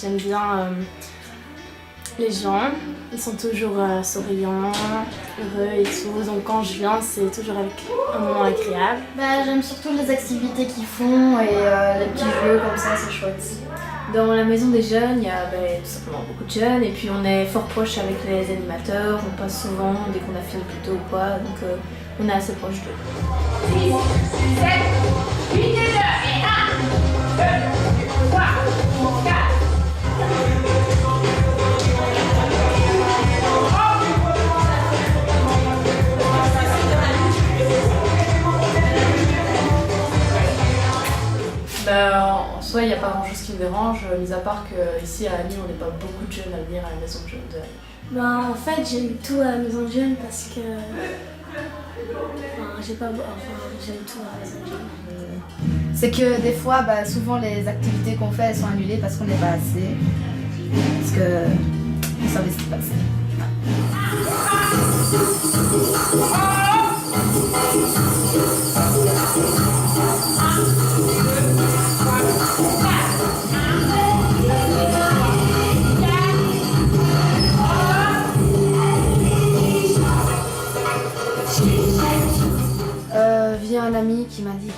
j'aime bien les gens. Ils sont toujours souriants, heureux et tout. Donc quand je viens, c'est toujours avec un moment agréable. J'aime surtout les activités qu'ils font et les petits jeux comme ça, c'est chouette. Dans la maison des jeunes, il y a tout simplement beaucoup de jeunes et puis on est fort proche avec les animateurs, on passe souvent dès qu'on a fini plus tôt ou quoi, donc on est assez proche d'eux. 6, 7, 8 et 2 et 1, 2, 3, 4. En soi, il n'y a pas grand chose qui me dérange, mis à part qu'ici à Annie, on n'est pas beaucoup de jeunes à venir à la maison de jeunes de Annie. En fait, j'aime tout à la maison de jeunes parce que. J'aime tout à la maison de jeunes. C'est que des fois, souvent les activités qu'on fait elles sont annulées parce qu'on n'est pas assez. Parce que on s'investit pas assez. Vient un ami qui m'a dit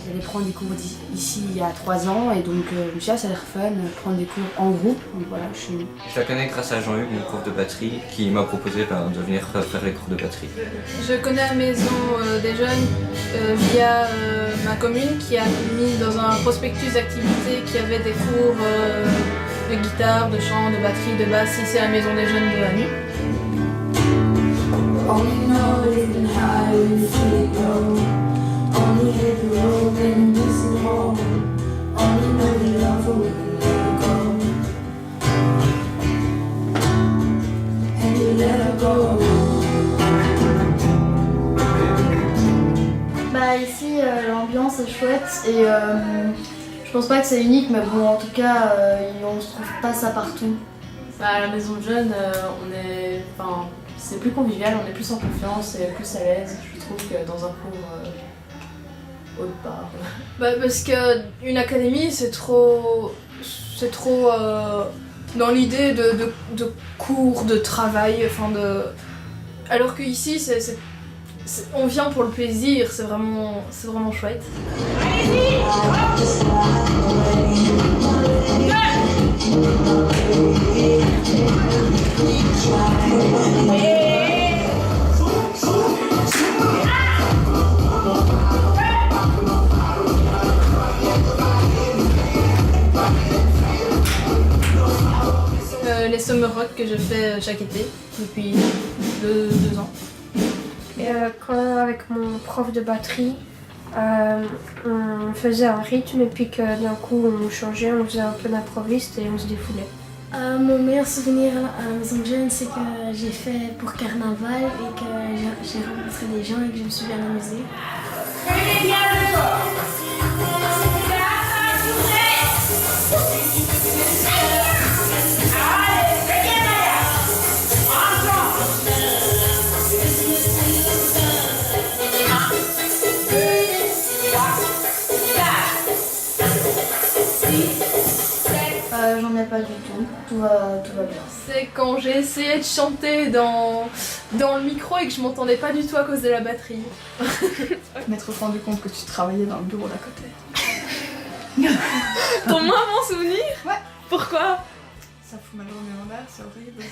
qu'il allait prendre des cours ici il y a 3 ans et donc je me suis dit ça a l'air fun, prendre des cours en groupe, donc voilà je suis... Je la connais grâce à Jean-Hugues, mon prof de batterie, qui m'a proposé de venir faire les cours de batterie. Je connais la maison des jeunes via ma commune qui a mis dans un prospectus d'activité qui avait des cours de guitare, de chant, de batterie, de basse ici à la maison des jeunes de Annie. Ici l'ambiance est chouette et je pense pas que c'est unique mais bon en tout cas on se trouve pas ça partout. À la maison de jeunes, c'est plus convivial, on est plus en confiance et plus à l'aise, je trouve, que dans un cours autre part. Parce qu'une académie, c'est trop dans l'idée de cours, de travail, alors qu'ici, on vient pour le plaisir, c'est vraiment chouette. Les summer rock que je fais chaque été depuis 2 ans. Et avec mon prof de batterie, on faisait un rythme et puis que d'un coup on changeait, on faisait un peu d'improviste et on se défoulait. Mon meilleur souvenir à la maison de jeunes, c'est que j'ai fait pour carnaval et que j'ai rencontré des gens et que je me suis bien amusée. J'en ai pas du tout, tout va bien. C'est quand j'ai essayé de chanter dans le micro et que je m'entendais pas du tout à cause de la batterie. Je m'être rendu compte que tu travaillais dans le bureau d'à côté. Ton moins bon souvenir? Ouais. Pourquoi? Ça fout ma journée en l'air, c'est horrible.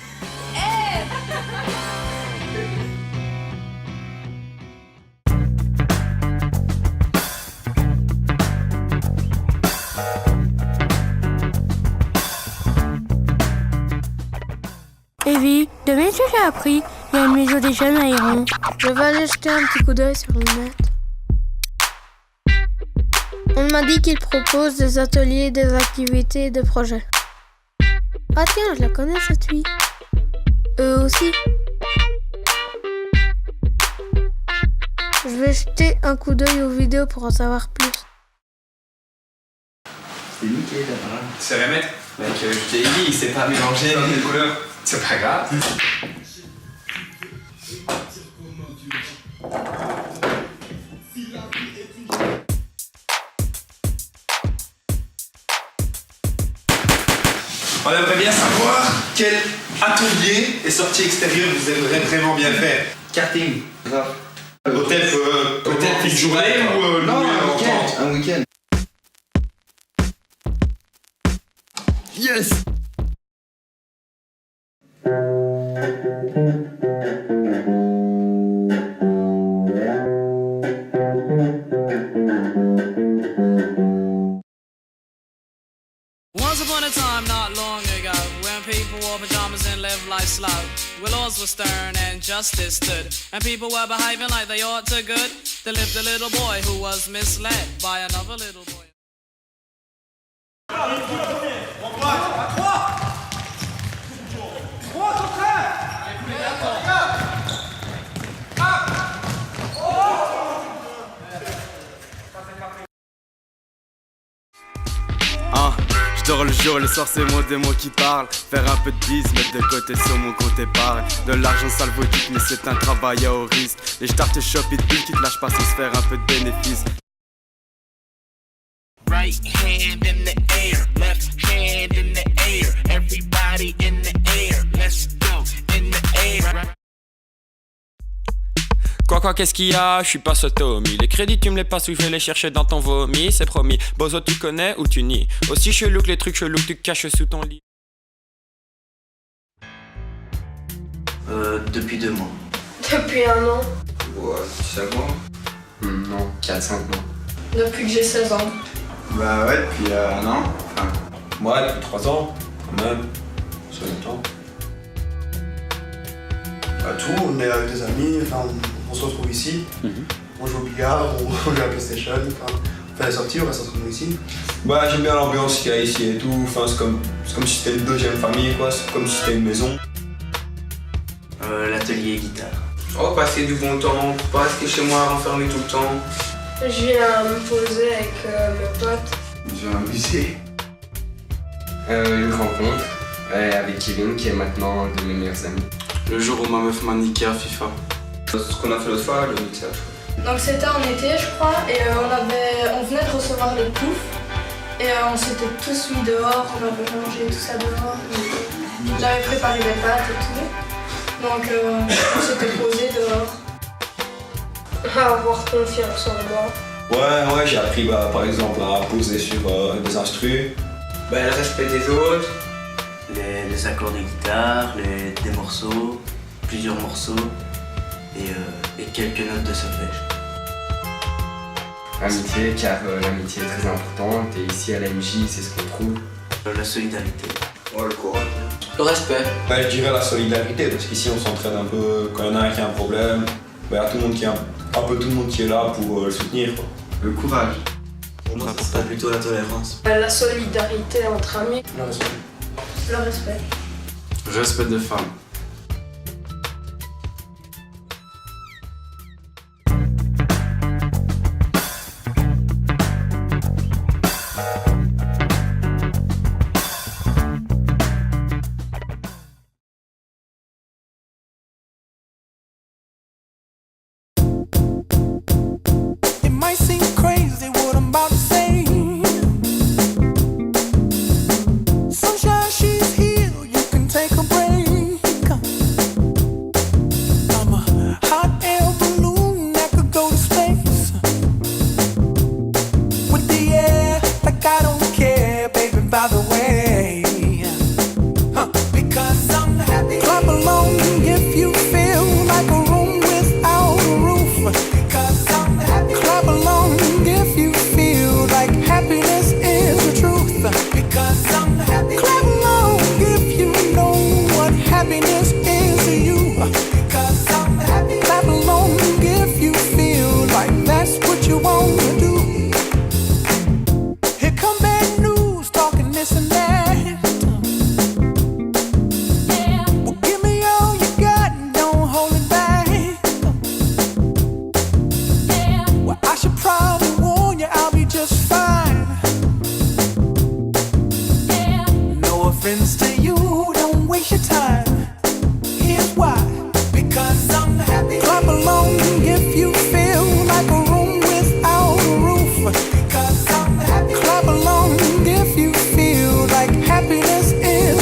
Evie, demain ce que j'ai appris, il y a une maison des jeunes à Héron. Je vais aller jeter un petit coup d'œil sur le net. On m'a dit qu'ils proposent des ateliers, des activités, des projets. Ah tiens, je la connais cette fille. Eux aussi. Je vais jeter un coup d'œil aux vidéos pour en savoir plus. C'est nickel là. Tu savais mettre? Mec, je t'ai dit, il s'est pas mélangé dans les couleurs. C'est pas grave. On aimerait bien savoir quel atelier et sortie extérieure vous aimeriez vraiment bien faire. Karting. Grave. Peut-être une journée ou non, louer un en week-end. tente. Un week-end. Yes. Once upon a time, not long ago, when people wore pajamas and lived life slow, where laws were stern and justice stood, and people were behaving like they ought to good, there lived a little boy who was misled by another little boy. Je dors le jour et le soir c'est moi des mots qui parlent. Faire un peu de bise, mettre de côté sur mon compte épargne. De l'argent salvaudite mais c'est un travail à haut risque. Les start shop et tout qui te lâchent pas sans se faire un peu de bénéfice. Right hand in the air, left hand in the air. Everybody in the air, let's go in the air. Quoi, qu'est-ce qu'il y a? Je suis pas sotomie. Les crédits, tu me les passes ou je vais les chercher dans ton vomi, c'est promis. Bozo, tu connais ou tu nies? Aussi chelou que les trucs chelous que tu caches sous ton lit. Depuis 2 mois. Depuis 1 an. Ouais, 5 mois. Non, 4-5 mois. Depuis que j'ai 16 ans. Bah ouais, depuis 1 an. Enfin, moi depuis 3 ans, quand même. C'est longtemps. Bah tout, on est avec des amis, enfin on se retrouve ici. On joue au billard, on joue à la PlayStation, enfin, on fait la sortie, on reste entre nous ici. Bah j'aime bien l'ambiance qu'il y a ici et tout, enfin c'est comme si c'était une deuxième famille quoi, c'est comme si c'était une maison. L'atelier guitare. Oh, passer du bon temps, pas rester chez moi renfermé tout le temps. Je viens me poser avec mes potes. Je viens m'amuser. Une rencontre avec Kevin qui est maintenant de mes meilleurs amis. Le jour où ma meuf m'a niqué à FIFA. Ce qu'on a fait l'autre fois, le mixage. Donc c'était en été je crois et on venait de recevoir les poufs et on s'était tous mis dehors, on avait mangé tout ça dehors. J'avais préparé des pâtes et tout. Donc on s'était posé dehors. À avoir confiance en moi. Ouais, j'ai appris par exemple à poser sur des instrus. Le respect des autres. Les accords de guitare, des morceaux, plusieurs morceaux et quelques notes de solfège. Amitié, car l'amitié est très importante et ici à la MJ c'est ce qu'on trouve. La solidarité. Ouais, le courage. Le respect. Je dirais la solidarité parce qu'ici on s'entraide un peu quand il y en a un qui a un problème. Il y a tout le monde qui est un peu tout le monde qui est là pour le soutenir. Quoi. Le courage. Pour moi, ça serait plutôt la tolérance. La solidarité entre amis. Le respect. Le respect. Respect des femmes. Clap along if you feel like a room without a roof. Clap along if you feel like happiness is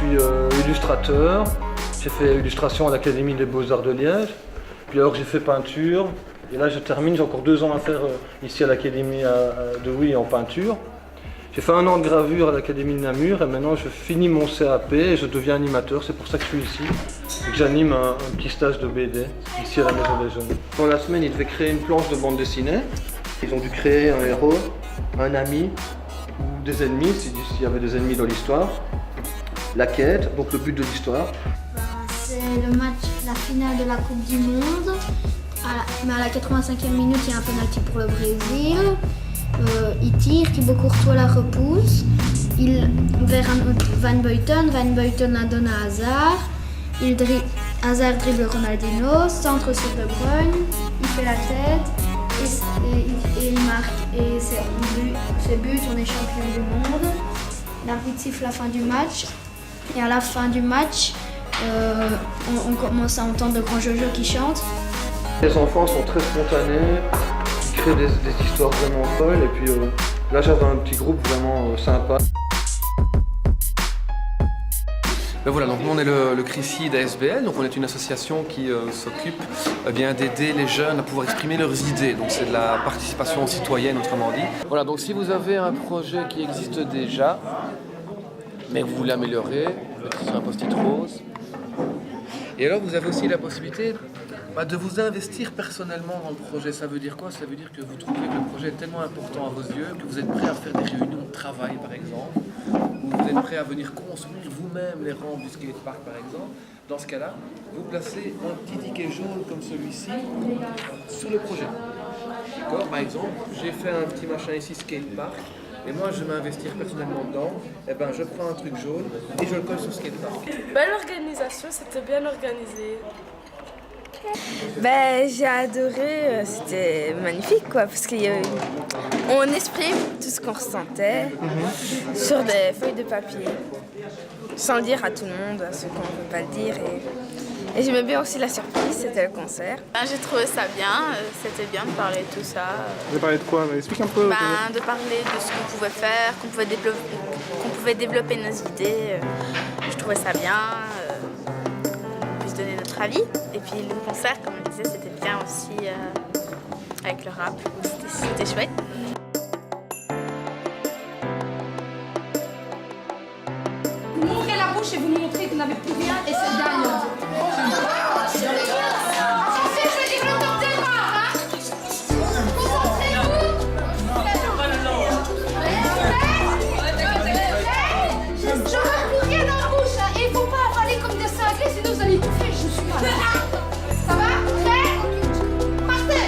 suis illustrateur. J'ai fait illustration à l'Académie des Beaux-Arts de Liège. Puis alors j'ai fait peinture. Et là je termine, j'ai encore 2 ans à faire ici à l'Académie de Huy en peinture. J'ai fait 1 an de gravure à l'Académie de Namur et maintenant je finis mon CAP et je deviens animateur. C'est pour ça que je suis ici et que j'anime un petit stage de BD ici à la Maison des Jeunes. Dans la semaine, ils devaient créer une planche de bande dessinée. Ils ont dû créer un héros, un ami ou des ennemis, s'il y avait des ennemis dans l'histoire. La quête, donc le but de l'histoire. C'est le match, la finale de la Coupe du Monde. Mais à la 85e minute, il y a un penalty pour le Brésil. Il tire, Thibaut Courtois la repousse. Vers Van Buiten la donne à Hazard. Hazard dribble Ronaldinho, centre sur De Bruyne, il fait la tête et il marque. Et c'est but, on est champion du monde. L'arbitre siffle la fin du match. Et à la fin du match, on commence à entendre de grands Jojo qui chantent. Les enfants sont très spontanés, ils créent des histoires vraiment folles. Et puis là, j'avais un petit groupe vraiment sympa. Ben voilà, donc nous on est le CRICI d'ASBL, donc on est une association qui s'occupe d'aider les jeunes à pouvoir exprimer leurs idées, donc c'est de la participation citoyenne autrement dit. Voilà, donc si vous avez un projet qui existe déjà, mais que vous voulez améliorer, mettez sur un post-it rose. Et alors vous avez aussi la possibilité de vous investir personnellement dans le projet. Ça veut dire quoi? Ça veut dire que vous trouvez que le projet est tellement important à vos yeux que vous êtes prêt à faire des réunions de travail par exemple, ou vous êtes prêt à venir construire vous-même les rampes du skatepark par exemple. Dans ce cas-là, vous placez un petit ticket jaune comme celui-ci sur le projet. D'accord? Par exemple, j'ai fait un petit machin ici, skatepark, et moi je vais m'investir personnellement dedans, et ben je prends un truc jaune et je le colle sur skatepark. Belle organisation, c'était bien organisé. J'ai adoré, c'était magnifique quoi, parce qu'on exprime tout ce qu'on ressentait sur des feuilles de papier, sans le dire à tout le monde, à ceux qu'on ne peut pas le dire. Et j'aimais bien aussi la surprise, c'était le concert. J'ai trouvé ça bien, c'était bien de parler de tout ça. Vous avez parlé de quoi? Explique un peu. De parler de ce qu'on pouvait faire, qu'on pouvait développer nos idées. Je trouvais ça bien. Donner notre avis. Et puis le concert, comme je disais, c'était bien aussi avec le rap. C'était chouette. Vous m'ouvrez la bouche et vous me montrez que vous n'avez plus rien et c'est gagnant. Ça va? Prêt? Partez!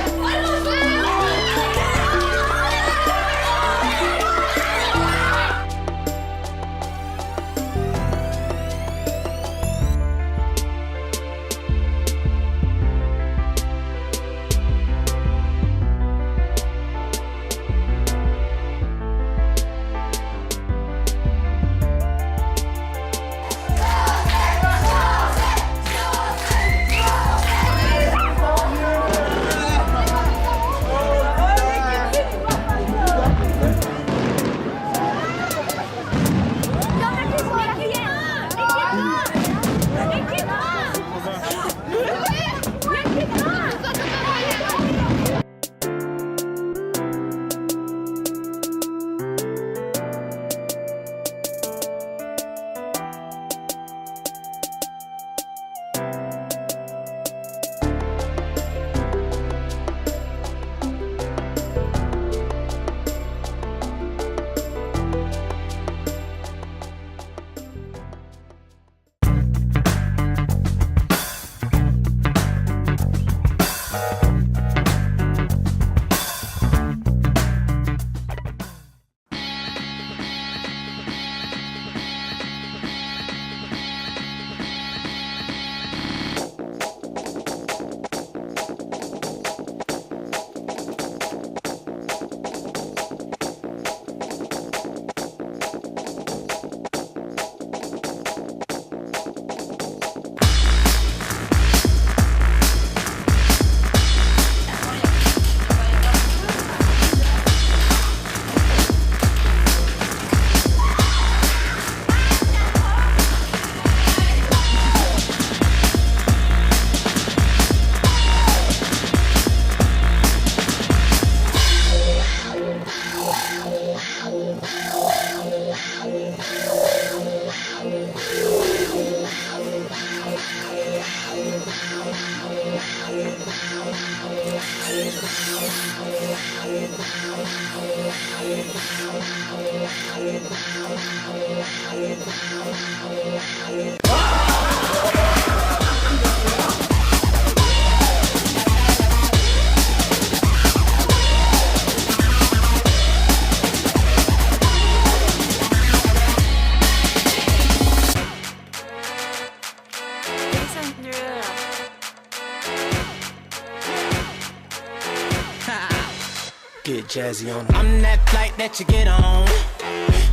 jazzy on. I'm that flight that you get on,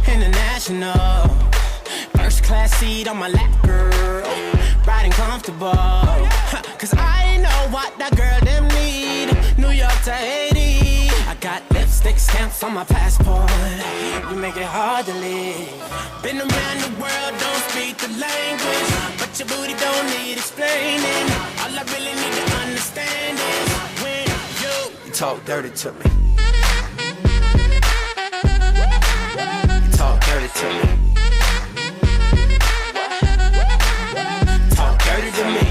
international. First class seat on my lap, girl, riding comfortable. Cause I know what that girl them need. New York to Haiti, I got lipstick stamps on my passport. You make it hard to leave. Been around the world, don't speak the language, but your booty don't need explaining. All I really need to understand is when you talk dirty to me. You talk dirty to me. Talk dirty to me.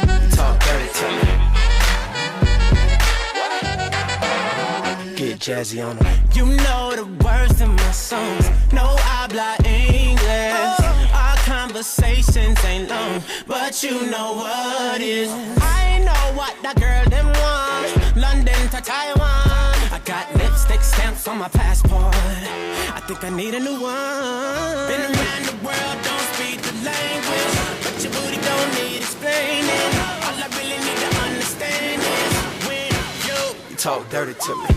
You talk dirty to me. Get jazzy on them. You know the words in my songs. No habla English. Our conversations ain't long, but you know what is. I know what that girl them want. London to Taiwan. I got lipstick stamps on my passport. I think I need a new one. Been around the world, don't speak the language, but your booty don't need explaining. All I really need to understand is when you talk dirty to me.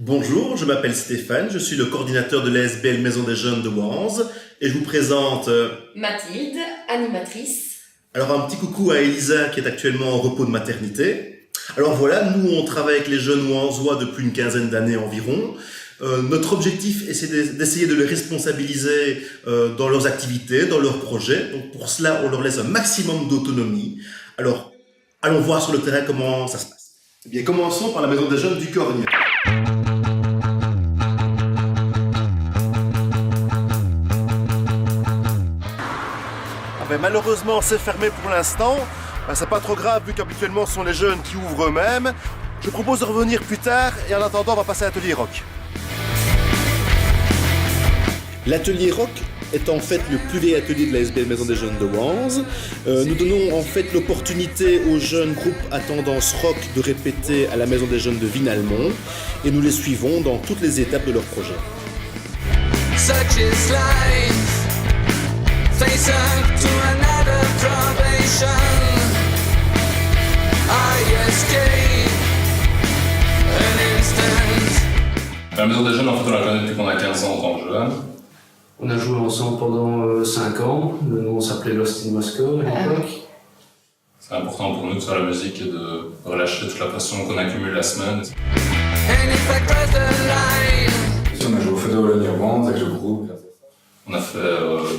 Bonjour, je m'appelle Stéphane, je suis le coordinateur de l'ASBL Maison des Jeunes de Wanze et je vous présente Mathilde, animatrice. Alors un petit coucou à Elisa qui est actuellement en repos de maternité. Alors voilà, nous on travaille avec les jeunes wanzois depuis une quinzaine d'années environ. Notre objectif est d'essayer de les responsabiliser dans leurs activités, dans leurs projets. Donc pour cela, on leur laisse un maximum d'autonomie. Alors, allons voir sur le terrain comment ça se passe. Eh bien, commençons par la Maison des Jeunes du Cornier. Malheureusement, c'est fermé pour l'instant. C'est pas trop grave vu qu'habituellement ce sont les jeunes qui ouvrent eux-mêmes. Je propose de revenir plus tard et en attendant, on va passer à l'atelier rock. L'atelier rock est en fait le plus vieil atelier de l'ASBL Maison des Jeunes de Wanze. Nous donnons en fait l'opportunité aux jeunes groupes à tendance rock de répéter à la Maison des Jeunes de Vinalmont et nous les suivons dans toutes les étapes de leur projet. Face up to another probation. I escape an instant. La Maison des Jeunes, en fait, on la connaît depuis qu'on a 15 ans en tant que jeunes. On a joué ensemble pendant 5 ans. Le nom s'appelait Lost in Moscow à l'époque. C'est important pour nous de faire la musique et de relâcher toute la passion qu'on accumule la semaine. On a joué au Feu de Wallonie Wanze avec le groupe. On a fait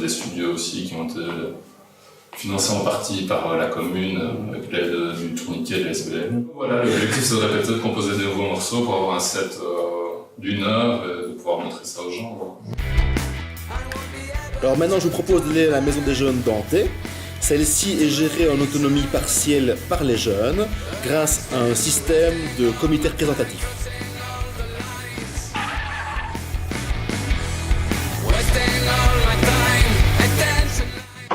des studios aussi qui ont été financés en partie par la commune avec l'aide du tourniquet de l'ASBL. Voilà, l'objectif c'est de répéter, de composer des nouveaux morceaux pour avoir un set d'1 heure et de pouvoir montrer ça aux gens. Alors maintenant je vous propose d'aller à la Maison des Jeunes d'Antey. Celle-ci est gérée en autonomie partielle par les jeunes grâce à un système de comité représentatif.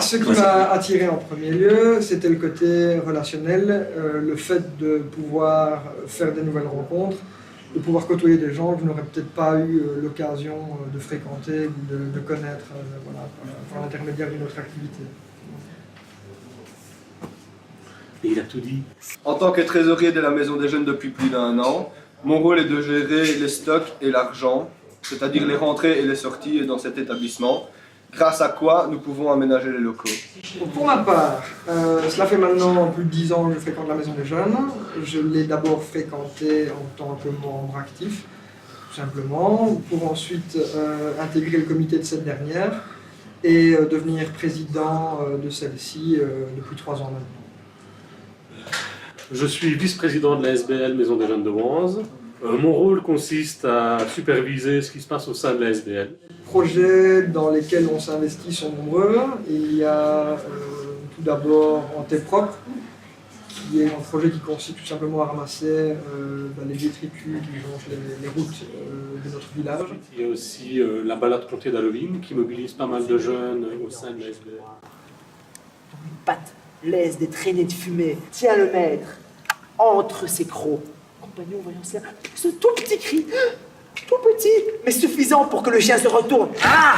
Ce qui m'a attiré en premier lieu, c'était le côté relationnel, le fait de pouvoir faire des nouvelles rencontres de pouvoir côtoyer des gens que je n'aurais peut-être pas eu l'occasion de fréquenter ou de connaître voilà, par l'intermédiaire d'une autre activité. Et il a tout dit. En tant que trésorier de la Maison des Jeunes depuis plus d'1 an, mon rôle est de gérer les stocks et l'argent, c'est-à-dire les rentrées et les sorties dans cet établissement, grâce à quoi nous pouvons aménager les locaux. Pour ma part, cela fait maintenant plus de 10 ans que je fréquente la Maison des Jeunes. Je l'ai d'abord fréquentée en tant que membre actif, tout simplement, pour ensuite intégrer le comité de cette dernière et devenir président de celle-ci depuis 3 ans maintenant. Je suis vice-président de la SBL Maison des Jeunes de Wanze. Mon rôle consiste à superviser ce qui se passe au sein de la SBL. Les projets dans lesquels on s'investit sont nombreux. Il y a tout d'abord Antep Propre, qui est un projet qui consiste tout simplement à ramasser les détritus qui jonchent les routes de notre village. Il y a aussi la balade comptée d'Halloween qui mobilise pas mal de jeunes au sein de la SBL. Une patte laisse des traînées de fumée. Tiens le maître, entre ses crocs. Compagnon, voyons ça, ce tout petit cri, tout petit, mais suffisant pour que le chien se retourne. Ah!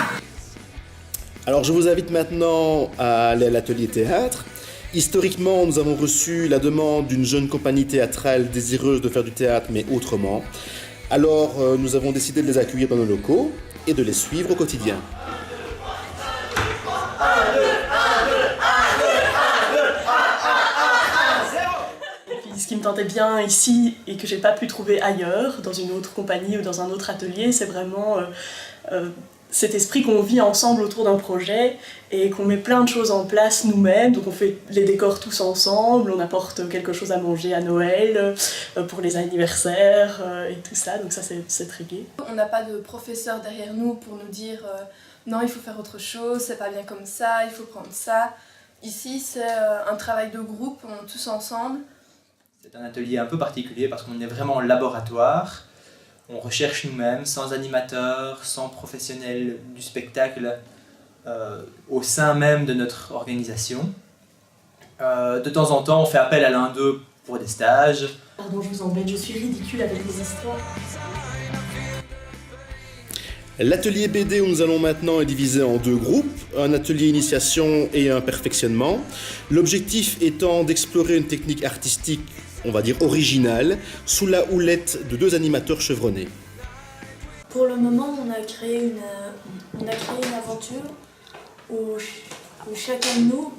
Alors je vous invite maintenant à aller à l'atelier théâtre. Historiquement, nous avons reçu la demande d'une jeune compagnie théâtrale désireuse de faire du théâtre, mais autrement. Alors nous avons décidé de les accueillir dans nos locaux et de les suivre au quotidien. Ce qui me tentait bien ici et que j'ai pas pu trouver ailleurs, dans une autre compagnie ou dans un autre atelier, c'est vraiment cet esprit qu'on vit ensemble autour d'un projet et qu'on met plein de choses en place nous-mêmes. Donc on fait les décors tous ensemble, on apporte quelque chose à manger à Noël, pour les anniversaires et tout ça, donc ça c'est très gai. On n'a pas de professeur derrière nous pour nous dire non, il faut faire autre chose, c'est pas bien comme ça, il faut prendre ça. Ici c'est un travail de groupe, on est tous ensemble. C'est un atelier un peu particulier parce qu'on est vraiment en laboratoire. On recherche nous-mêmes, sans animateur, sans professionnel du spectacle, au sein même de notre organisation. De temps en temps, on fait appel à l'un d'eux pour des stages. Pardon, je vous embête, je suis ridicule avec les histoires. L'atelier BD où nous allons maintenant est divisé en 2 groupes, un atelier initiation et un perfectionnement. L'objectif étant d'explorer une technique artistique, on va dire originale, sous la houlette de 2 animateurs chevronnés. Pour le moment, on a créé une aventure où chacun de nous,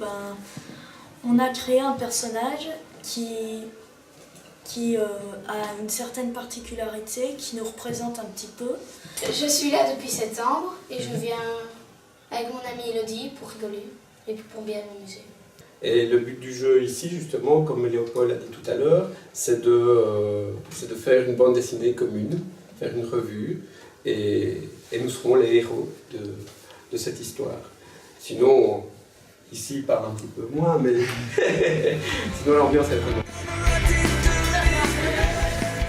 on a créé un personnage qui a une certaine particularité, qui nous représente un petit peu. Je suis là depuis septembre et je viens avec mon amie Elodie pour rigoler et puis pour bien m'amuser. Et le but du jeu ici, justement, comme Léopold a dit tout à l'heure, c'est de faire une bande dessinée commune, faire une revue, et nous serons les héros de cette histoire. Sinon, ici, il parle un petit peu moins, mais sinon l'ambiance est très bonne.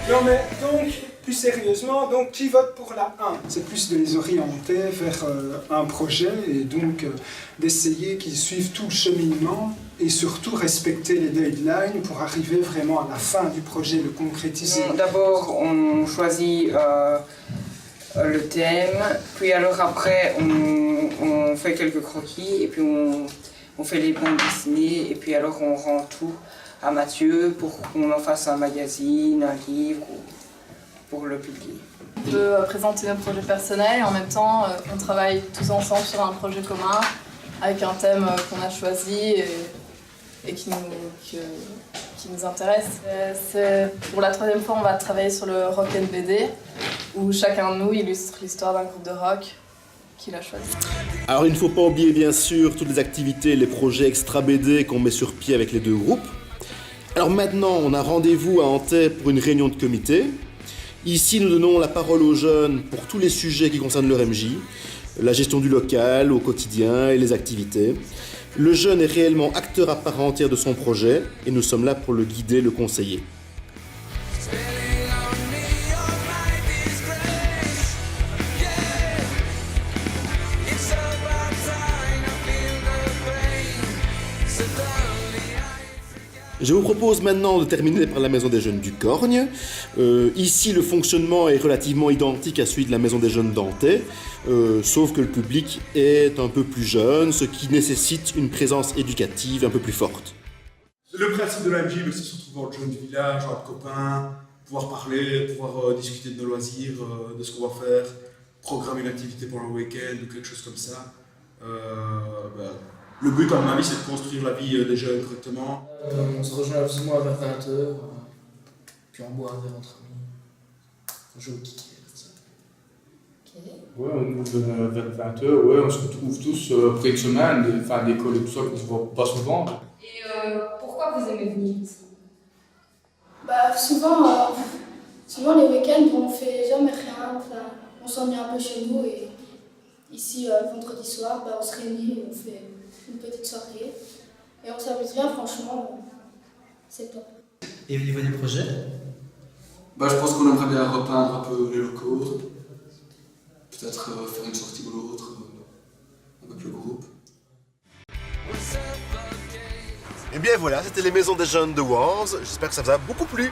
Non mais donc, plus sérieusement, donc qui vote pour la 1 ? C'est plus de les orienter vers un projet et donc d'essayer qu'ils suivent tout le cheminement et surtout respecter les deadlines pour arriver vraiment à la fin du projet, le concrétiser. D'abord, on choisit le thème, puis alors après, on fait quelques croquis et puis on fait les bandes dessinées et puis alors on rend tout à Mathieu pour qu'on en fasse un magazine, un livre, pour le publier. On peut présenter nos projets personnels et en même temps on travaille tous ensemble sur un projet commun avec un thème qu'on a choisi et qui nous intéresse. Pour la 3e fois, on va travailler sur le Rock & BD où chacun de nous illustre l'histoire d'un groupe de rock qu'il a choisi. Alors il ne faut pas oublier bien sûr toutes les activités, les projets extra BD qu'on met sur pied avec les 2 groupes. Alors maintenant, on a rendez-vous à Antep pour une réunion de comité. Ici, nous donnons la parole aux jeunes pour tous les sujets qui concernent leur MJ, la gestion du local au quotidien et les activités. Le jeune est réellement acteur à part entière de son projet et nous sommes là pour le guider, le conseiller. Je vous propose maintenant de terminer par la Maison des Jeunes du Corgne. Ici, le fonctionnement est relativement identique à celui de la Maison des Jeunes d'Antay, sauf que le public est un peu plus jeune, ce qui nécessite une présence éducative un peu plus forte. Le principe de l'AMJ, c'est se retrouver entre jeunes du village, entre copains, pouvoir parler, pouvoir discuter de nos loisirs, de ce qu'on va faire, programmer une activité pendant le week-end ou quelque chose comme ça. Le but, à mon avis, c'est de construire la vie des jeunes correctement. On se rejoint plus ou moins vers 20h, puis on boit un verre entre amis, on joue au kicker, etc. Ouais, vers 20h, ouais, on se retrouve tous après une semaine, d'école et tout ça, qu'on se voit pas souvent. Et pourquoi vous aimez venir ici? Bah, souvent les week-ends, on fait jamais rien, on s'ennuie un peu chez nous et ici, le vendredi soir, on se réunit et on fait une petite soirée. Et on s'amuse bien, franchement, c'est top. Et au niveau des projets? Je pense qu'on aimerait bien repeindre un peu les locaux, peut-être faire une sortie ou l'autre avec le groupe. Et bien voilà, c'était les Maisons des Jeunes de Wanze. J'espère que ça vous a beaucoup plu.